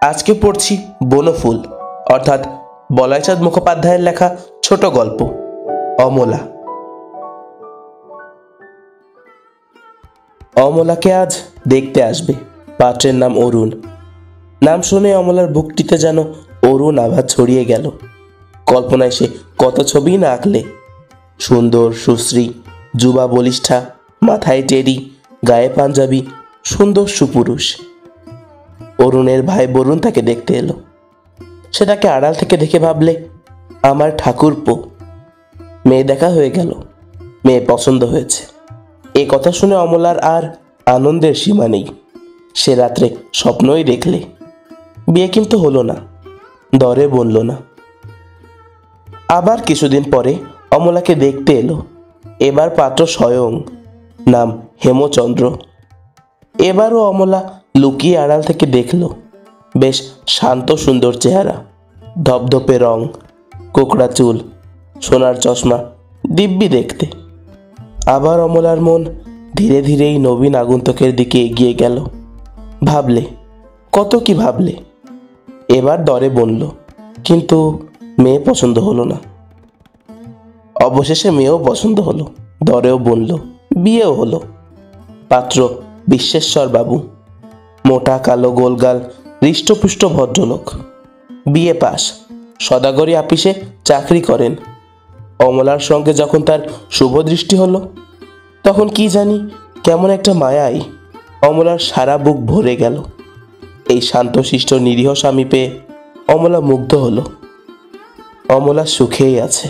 আজকে পড়ছি বনফুল অর্থাৎ বলাইচাঁদ মুখোপাধ্যায়ের লেখা ছোট গল্প অমলা। অমলাকে আজ দেখতে আসবে পাত্রের নাম অরুণ। নাম শুনে অমলার বুকটিতে যেন অরুণ আভা ছড়িয়ে গেল। কল্পনায় সে কত ছবি না আঁকলে, সুন্দর সুশ্রী, যুবা বলিষ্ঠা, মাথায় টেরি, গায়ে পাঞ্জাবি, সুন্দর সুপুরুষ। অরুণের ভাই বরুণ তাকে দেখতে এলো। সেটাকে আড়াল থেকে দেখে ভাবলে, আমার ঠাকুরপো। মেয়ে দেখা হয়ে গেল, মেয়ে পছন্দ হয়েছে। এ কথা শুনে অমলার আর আনন্দের সীমা নেই। সে রাত্রে স্বপ্নই দেখলে। বিয়ে কিন্তু হলো না, দরে বলল না। আবার কিছুদিন পরে অমলাকে দেখতে এলো। এবার পাত্র স্বয়ং, নাম হেমচন্দ্র। এবারও অমলা লুকিয়ে আড়াল থেকে দেখল। বেশ শান্ত সুন্দর চেহারা, ধপধপে রং, কোকড়া চুল, সোনার চশমা, দিব্যি দেখতে। আবার অমলার মন ধীরে ধীরেই নবীন আগন্তুকের দিকে এগিয়ে গেল। ভাবলে, কত কি ভাবলে। এবার দরে বলল, কিন্তু মেয়ে পছন্দ হলো না। অবশেষে মেয়েও পছন্দ হলো, দরেও বলল, বিয়েও হলো। পাত্র বিশ্বেশ্বর বাবু, মোটা কালো গোলগাল, হৃষ্টপুষ্ট ভদ্রলোক, বিয়ে পাস, সদাগরি আপিসে চাকরি করেন। অমলার সঙ্গে যখন তার শুভদৃষ্টি হলো, তখন কি জানি কেমন একটা মায়ায় অমলার সারা বুক ভরে গেল। এই শান্তশিষ্ট নিরীহ স্বামী পেয়ে অমলা মুগ্ধ হলো। অমলা সুখেই আছে।